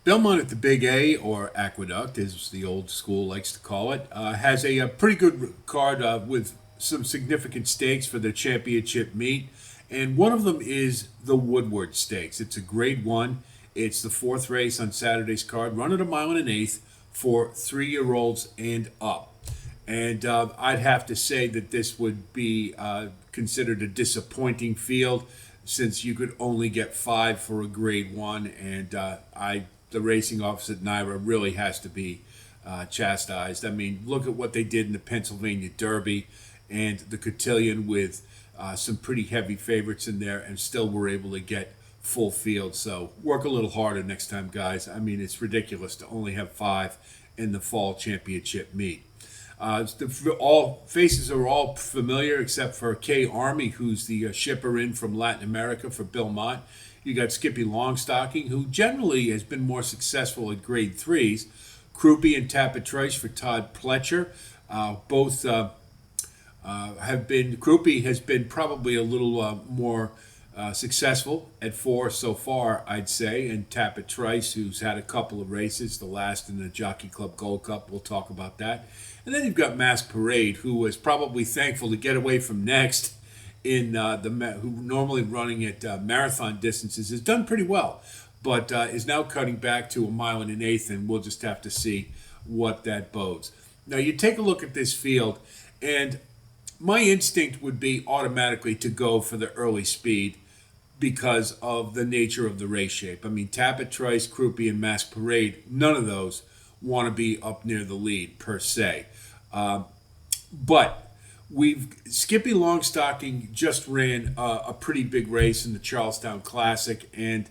Belmont at the Big A, or Aqueduct, as the old school likes to call it, has a pretty good card with some significant stakes for their championship meet. And one of them is the Woodward Stakes. It's a grade one. It's the fourth race on Saturday's card, run at a mile and an eighth for 3-year-olds and up. And I'd have to say that this would be considered a disappointing field, since you could only get 5 for a grade one, and the racing office at NYRA really has to be chastised. I mean, look at what they did in the Pennsylvania Derby and the Cotillion with some pretty heavy favorites in there, and still were able to get full field. So work a little harder next time, guys. I mean, it's ridiculous to only have 5 in the fall championship meet. All faces are all familiar except for K Army, who's the shipper in from Latin America for Belmont. You got Skippy Longstocking, who generally has been more successful at grade threes. Croupi and Tapatrace for Todd Pletcher. Both have been. Croupi has been probably a little more successful at 4 so far, I'd say. And Tapatrace, who's had a couple of races, the last in the Jockey Club Gold Cup. We'll talk about that. And then you've got Mask Parade, who was probably thankful to get away from next in who normally running at marathon distances, has done pretty well, but is now cutting back to a mile and an eighth, and we'll just have to see what that bodes. Now, you take a look at this field, and my instinct would be automatically to go for the early speed because of the nature of the race shape. I mean, Tapatrace, Croupi, and Mask Parade, none of those want to be up near the lead per se. But Skippy Longstocking just ran a pretty big race in the Charlestown Classic, and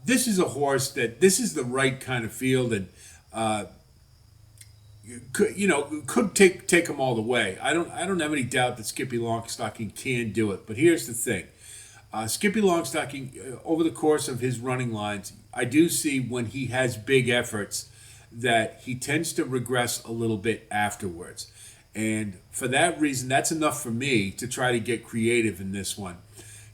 this is a horse this is the right kind of field, and could take him all the way. I don't have any doubt that Skippy Longstocking can do it. But here's the thing: Skippy Longstocking, over the course of his running lines, I do see when he has big efforts that he tends to regress a little bit afterwards. And for that reason, that's enough for me to try to get creative in this one.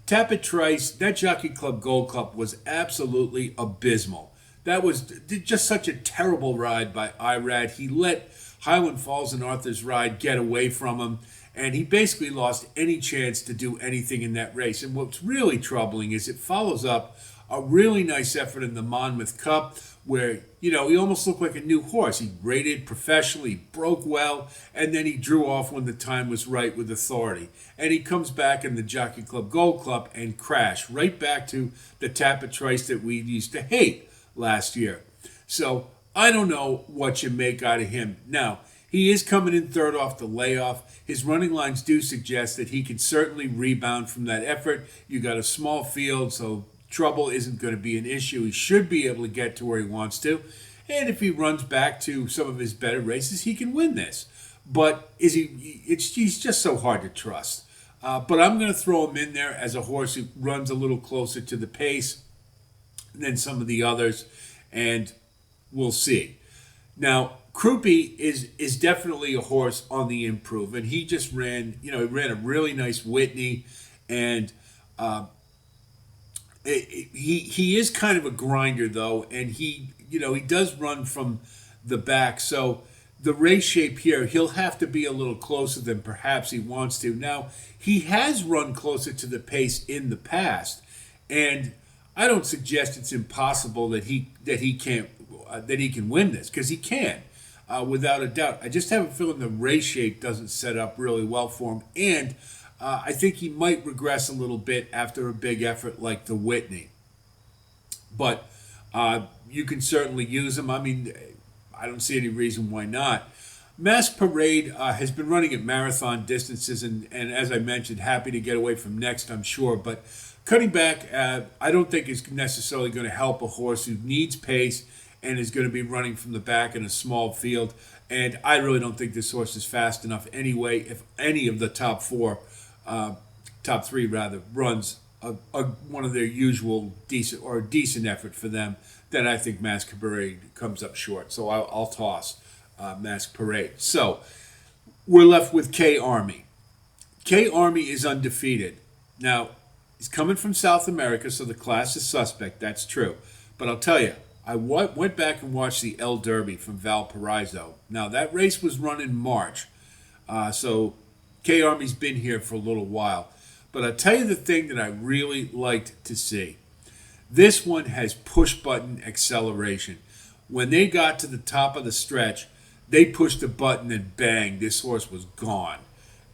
Tapatrace, that Jockey Club Gold Cup was absolutely abysmal. That was just such a terrible ride by Irad. He let Highland Falls and Arthur's Ride get away from him, and he basically lost any chance to do anything in that race. And what's really troubling is it follows up a really nice effort in the Monmouth Cup, where, he almost looked like a new horse. He rated professionally, broke well, and then he drew off when the time was right with authority. And he comes back in the Jockey Club Gold Club and crash right back to the Tapatrace that we used to hate last year. So I don't know what you make out of him. Now, he is coming in third off the layoff. His running lines do suggest that he can certainly rebound from that effort. You got a small field, so trouble isn't going to be an issue. He should be able to get to where he wants to. And if he runs back to some of his better races, he can win this. But he's just so hard to trust. But I'm going to throw him in there as a horse who runs a little closer to the pace than some of the others. And we'll see. Now, Croupi is definitely a horse on the improve. And he just ran a really nice Whitney. And he is kind of a grinder, though, and he does run from the back. So the race shape here, he'll have to be a little closer than perhaps he wants to. Now, he has run closer to the pace in the past, and I don't suggest it's impossible that he can win this, because he can, without a doubt. I just have a feeling the race shape doesn't set up really well for him, and I think he might regress a little bit after a big effort like the Whitney. But you can certainly use him. I mean, I don't see any reason why not. Mask Parade has been running at marathon distances, and as I mentioned, happy to get away from next, I'm sure. But cutting back, I don't think is necessarily going to help a horse who needs pace and is going to be running from the back in a small field. And I really don't think this horse is fast enough anyway. If any of the top three runs one of their usual decent effort for them, then I think Mask Parade comes up short. So I'll toss Mask Parade. So we're left with K Army. K Army is undefeated. Now, he's coming from South America, so the class is suspect. That's true. But I'll tell you, went back and watched the El Derby from Valparaiso. Now, that race was run in March, so K Army's been here for a little while. But I'll tell you the thing that I really liked to see. This one has push button acceleration. When they got to the top of the stretch, they pushed a button and bang, this horse was gone.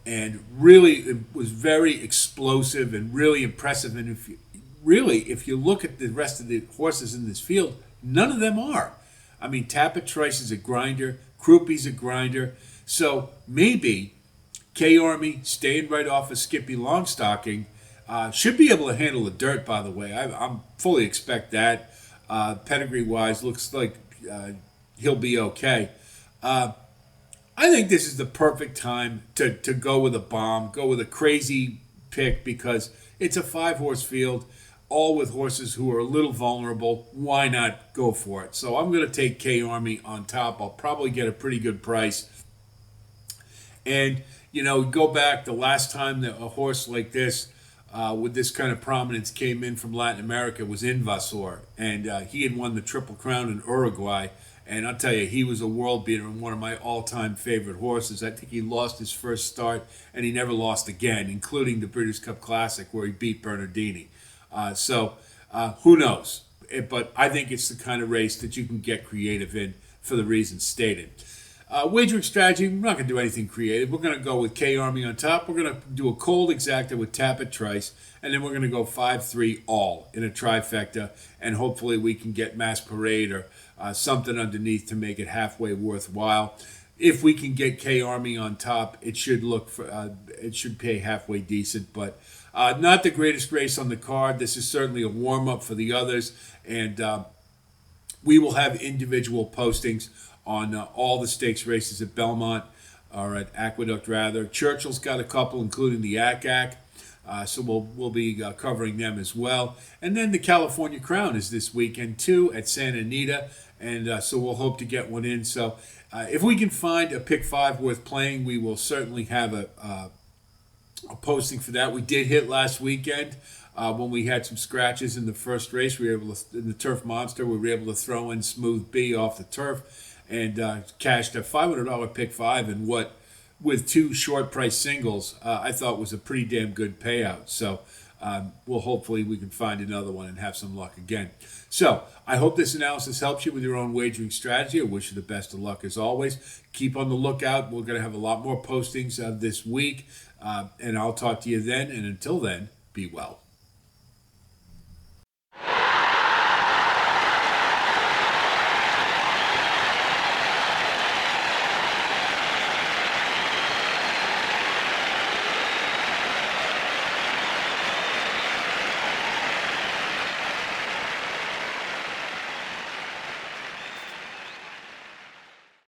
And really, it was very explosive and really impressive. And if you look at the rest of the horses in this field, none of them are. I mean, Tapit Trice is a grinder, Croupie's a grinder. So maybe K Army staying right off of Skippy Longstocking should be able to handle the dirt, by the way. I'm fully expect that. Pedigree-wise, looks like he'll be okay. I think this is the perfect time to go with a bomb, go with a crazy pick because it's a 5-horse field, all with horses who are a little vulnerable. Why not go for it? So I'm going to take K Army on top. I'll probably get a pretty good price. And, go back the last time that a horse like this with this kind of prominence came in from Latin America was Invasor. And he had won the Triple Crown in Uruguay. And I'll tell you, he was a world beater and one of my all-time favorite horses. I think he lost his first start, and he never lost again, including the Breeders' Cup Classic where he beat Bernardini. So who knows? But I think it's the kind of race that you can get creative in for the reasons stated. Wagering strategy, we're not going to do anything creative. We're going to go with K Army on top. We're going to do a cold exacta with Tapit Trice, and then we're going to go 5-3 all in a trifecta, and hopefully we can get Masquerade or something underneath to make it halfway worthwhile. If we can get K Army on top, it should it should pay halfway decent, but not the greatest race on the card. This is certainly a warm up for the others, and we will have individual postings on all the stakes races at Belmont, or at Aqueduct rather. Churchill's got a couple, including the ACAC. So we'll be covering them as well. And then the California Crown is this weekend too at Santa Anita, and so we'll hope to get one in. So if we can find a pick 5 worth playing, we will certainly have a posting for that. We did hit last weekend when we had some scratches in the first race. We were able to, in the Turf Monster, we were able to throw in Smooth B off the turf and cashed a $500 pick 5 and what, with 2 short price singles, I thought was a pretty damn good payout. So hopefully we can find another one and have some luck again. So I hope this analysis helps you with your own wagering strategy. I wish you the best of luck as always. Keep on the lookout. We're going to have a lot more postings this week. And I'll talk to you then. And until then, be well.